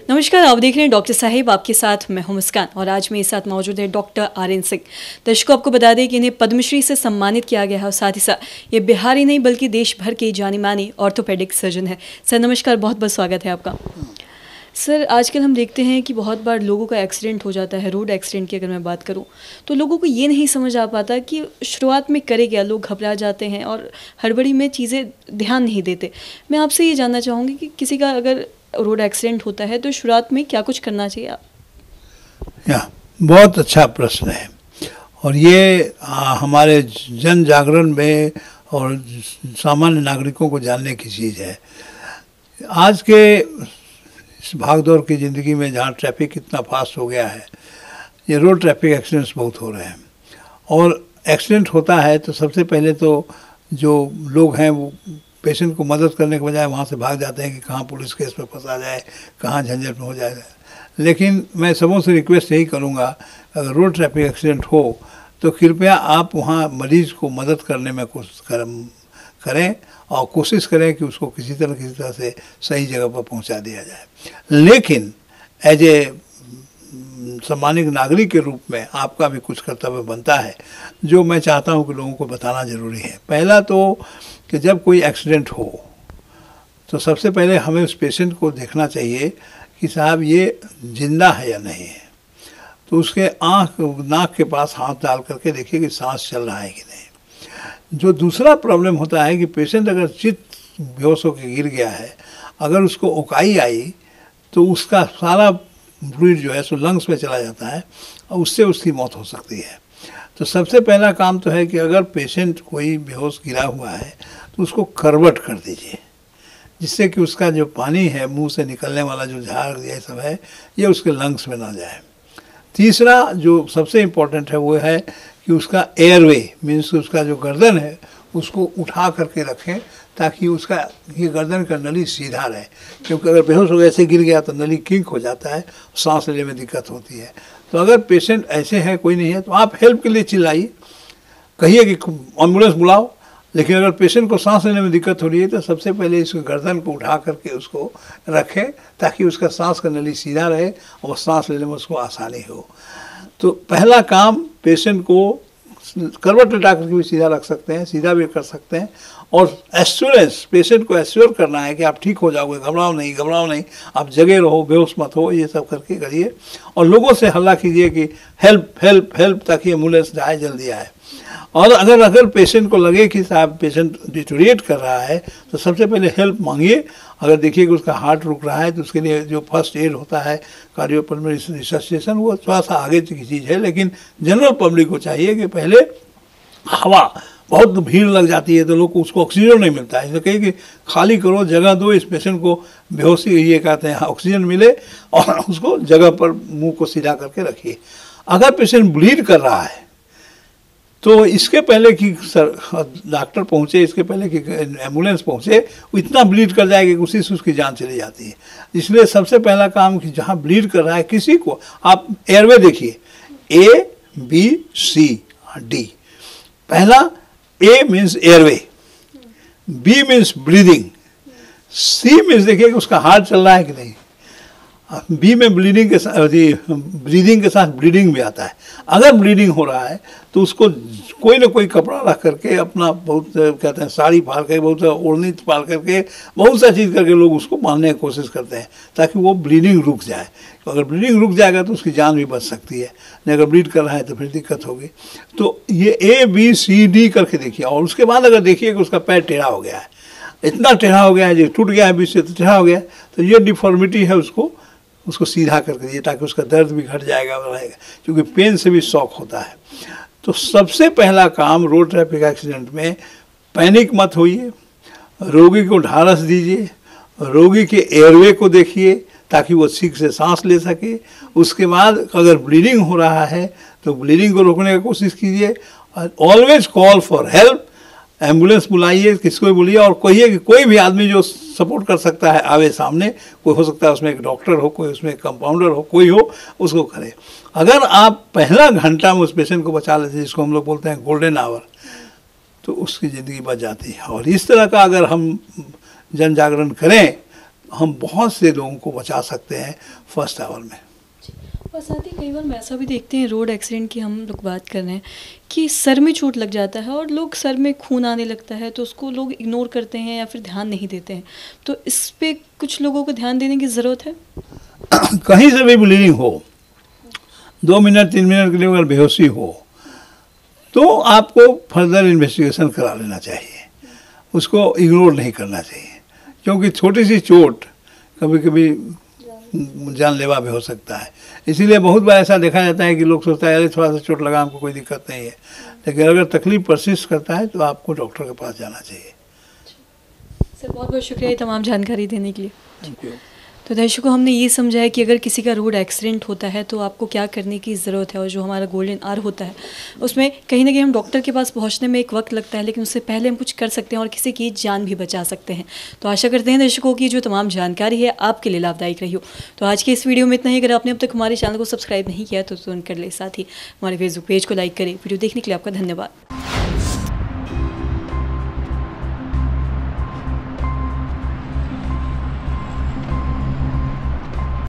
नमस्कार, आप देख रहे हैं डॉक्टर साहिब, आपके साथ मैं हूं मुस्कान और आज मेरे साथ मौजूद है डॉक्टर आर्यन सिंह। दर्शकों, आपको बता दें कि इन्हें पद्मश्री से सम्मानित किया गया है और साथ ही साथ ये बिहार ही नहीं बल्कि देश भर के जानी मानी ऑर्थोपेडिक सर्जन है। सर नमस्कार, बहुत बहुत स्वागत है आपका। सर, आजकल हम देखते हैं कि बहुत बार लोगों का एक्सीडेंट हो जाता है। रोड एक्सीडेंट की अगर मैं बात करूं तो लोगों को ये नहीं समझ आ पाता कि शुरुआत में करे क्या। लोग घबरा जाते हैं और हड़बड़ी में चीज़ें ध्यान नहीं देते। मैं आपसे ये जानना चाहूँगी कि किसी का अगर रोड एक्सीडेंट होता है तो शुरुआत में क्या कुछ करना चाहिए? बहुत अच्छा प्रश्न है और ये हमारे जन जागरण में और सामान्य नागरिकों को जानने की चीज़ है। आज के इस भागदौड़ की ज़िंदगी में जहाँ ट्रैफिक इतना फास्ट हो गया है, ये रोड ट्रैफिक एक्सीडेंट्स बहुत हो रहे हैं। और एक्सीडेंट होता है तो सबसे पहले तो जो लोग हैं वो पेशेंट को मदद करने के बजाय वहाँ से भाग जाते हैं कि कहाँ पुलिस केस में फंसा जाए, कहाँ झंझट में हो जाए। लेकिन मैं सबों से रिक्वेस्ट यही करूँगा, अगर रोड ट्रैफिक एक्सीडेंट हो तो कृपया आप वहाँ मरीज़ को मदद करने में कोशिश करें और कोशिश करें कि उसको किसी तरह से सही जगह पर पहुँचा दिया जाए। लेकिन एज ए सम्मानित नागरिक के रूप में आपका भी कुछ कर्तव्य बनता है जो मैं चाहता हूं कि लोगों को बताना ज़रूरी है। पहला तो कि जब कोई एक्सीडेंट हो तो सबसे पहले हमें उस पेशेंट को देखना चाहिए कि साहब ये जिंदा है या नहीं है। तो उसके आँख नाक के पास हाथ डाल करके देखिए कि सांस चल रहा है कि नहीं। जो दूसरा प्रॉब्लम होता है कि पेशेंट अगर चित्त बेहोश होकर गिर गया है, अगर उसको उकाई आई तो उसका सारा फ्लूइड जो है सो लंग्स में चला जाता है और उससे उसकी मौत हो सकती है। तो सबसे पहला काम तो है कि अगर पेशेंट कोई बेहोश गिरा हुआ है तो उसको करवट कर दीजिए, जिससे कि उसका जो पानी है मुंह से निकलने वाला जो झाग ये सब है ये उसके लंग्स में ना जाए। तीसरा जो सबसे इम्पोर्टेंट है वो है कि उसका एयरवे मीन्स उसका जो गर्दन है उसको उठा करके रखें ताकि उसका ये गर्दन का नली सीधा रहे, क्योंकि अगर बेहोश हो गया ऐसे गिर गया तो नली किंक हो जाता है, सांस लेने में दिक्कत होती है। तो अगर पेशेंट ऐसे है कोई नहीं है तो आप हेल्प के लिए चिल्लाइए, कहिए कि एम्बुलेंस बुलाओ। लेकिन अगर पेशेंट को सांस लेने में दिक्कत हो रही है तो सबसे पहले इसको गर्दन को उठा करके उसको रखें ताकि उसका सांस का नली सीधा रहे और सांस लेने में उसको आसानी हो। तो पहला काम पेशेंट को करवट लटा करके भी सीधा रख सकते हैं, सीधा भी कर सकते हैं। और एश्योरेंस, पेशेंट को एश्योर करना है कि आप ठीक हो जाओगे, घबराओ नहीं, आप जगे रहो, बेहोश मत हो, ये सब करके करिए। और लोगों से हल्ला कीजिए कि हेल्प हेल्प हेल्प, ताकि एम्बुलेंस जाए, जल्दी आए। और अगर पेशेंट को लगे कि साहब पेशेंट डिटोरिएट कर रहा है तो सबसे पहले हेल्प मांगिए। अगर देखिए कि उसका हार्ट रुक रहा है तो उसके लिए जो फर्स्ट एड होता है, कार्डियोपल्मोनरी रिससिटेशन, वो थोड़ा सा आगे की चीज़ है। लेकिन जनरल पब्लिक को चाहिए कि पहले हवा, बहुत भीड़ लग जाती है तो लोग को उसको ऑक्सीजन नहीं मिलता है, इसलिए कहिए कि खाली करो, जगह दो, इस पेशेंट को बेहोशी ये कहते हैं ऑक्सीजन मिले और उसको जगह पर मुंह को सीधा करके रखिए। अगर पेशेंट ब्लीड कर रहा है तो इसके पहले कि डॉक्टर पहुँचे, इसके पहले कि एम्बुलेंस पहुँचे, वो इतना ब्लीड कर जाएगा कि उसी से उसकी जान चली जाती है। इसलिए सबसे पहला काम कि जहाँ ब्लीड कर रहा है किसी को आप एयरवे देखिए, ABCD। पहला A means airway, B means breathing, C means देखिए कि उसका हार्ट चल रहा है कि नहीं, बी में ब्लीडिंग के साथ ब्रीदिंग के साथ ब्लीडिंग भी आता है। अगर ब्लीडिंग हो रहा है तो उसको कोई ना कोई कपड़ा रख करके, अपना बहुत कहते हैं साड़ी फाड़ करके, बहुत ओढ़नी फाड़ करके, बहुत सा चीज़ करके लोग उसको मारने की कोशिश करते हैं ताकि वो ब्लीडिंग रुक जाए। तो अगर ब्लीडिंग रुक जाएगा तो उसकी जान भी बच सकती है, नहीं अगर ब्लीड कर रहा है तो फिर दिक्कत होगी। तो ये ABCD करके देखिए। और उसके बाद अगर देखिए कि उसका पैर टेढ़ा हो गया है, इतना टेढ़ा हो गया है जो टूट गया है बीच से, तो टेढ़ा हो गया, तो ये डिफॉर्मिटी है, उसको सीधा करके दिए ताकि उसका दर्द भी घट जाएगा और रहेगा, क्योंकि पेन से भी शॉक होता है। तो सबसे पहला काम रोड ट्रैफिक एक्सीडेंट में, पैनिक मत होइए, रोगी को ढारस दीजिए, रोगी के एयरवे को देखिए ताकि वो ठीक से सांस ले सके। उसके बाद अगर ब्लीडिंग हो रहा है तो ब्लीडिंग को रोकने की कोशिश कीजिए। Always call for help, ambulance बुलाइए, किसको भी बोलिए और कहिए कि कोई भी आदमी जो सपोर्ट कर सकता है आवे सामने। कोई हो सकता है उसमें एक डॉक्टर हो, कोई उसमें कंपाउंडर हो, कोई हो, उसको करे। अगर आप पहला घंटा में उस पेशेंट को बचा लेते हैं, जिसको हम लोग बोलते हैं गोल्डन आवर, तो उसकी ज़िंदगी बच जाती है। और इस तरह का अगर हम जन जागरण करें हम बहुत से लोगों को बचा सकते हैं फर्स्ट आवर में। और साथ ही कई बार हम ऐसा भी देखते हैं, रोड एक्सीडेंट की हम लोग बात कर रहे हैं, कि सर में चोट लग जाता है और लोग सर में खून आने लगता है तो उसको लोग इग्नोर करते हैं या फिर ध्यान नहीं देते हैं। तो इस पे कुछ लोगों को ध्यान देने की ज़रूरत है। कहीं से भी ब्लीडिंग हो, 2 मिनट 3 मिनट के लिए अगर बेहोशी हो तो आपको फर्दर इन्वेस्टिगेशन करा लेना चाहिए, उसको इग्नोर नहीं करना चाहिए, क्योंकि छोटी सी चोट कभी कभी जानलेवा भी हो सकता है। इसीलिए बहुत बार ऐसा देखा जाता है कि लोग सोचता है अरे थोड़ा सा चोट लगा, हमको कोई दिक्कत नहीं है, लेकिन अगर तकलीफ परसिस्ट करता है तो आपको डॉक्टर के पास जाना चाहिए। सर बहुत बहुत शुक्रिया ये तमाम जानकारी देने के लिए। Thank you. तो दर्शकों, हमने ये समझाया कि अगर किसी का रोड एक्सीडेंट होता है तो आपको क्या करने की ज़रूरत है, और जो हमारा गोल्डन आवर होता है उसमें कहीं ना कहीं हम डॉक्टर के पास पहुंचने में एक वक्त लगता है, लेकिन उससे पहले हम कुछ कर सकते हैं और किसी की जान भी बचा सकते हैं। तो आशा करते हैं दर्शकों की जो तमाम जानकारी है आपके लिए लाभदायक रही हो। तो आज के इस वीडियो में इतना ही। अगर आपने अब तक हमारे चैनल को सब्सक्राइब नहीं किया तो तुरंत कर ले, साथ ही हमारे फेसबुक पेज को लाइक करें। वीडियो देखने के लिए आपका धन्यवाद।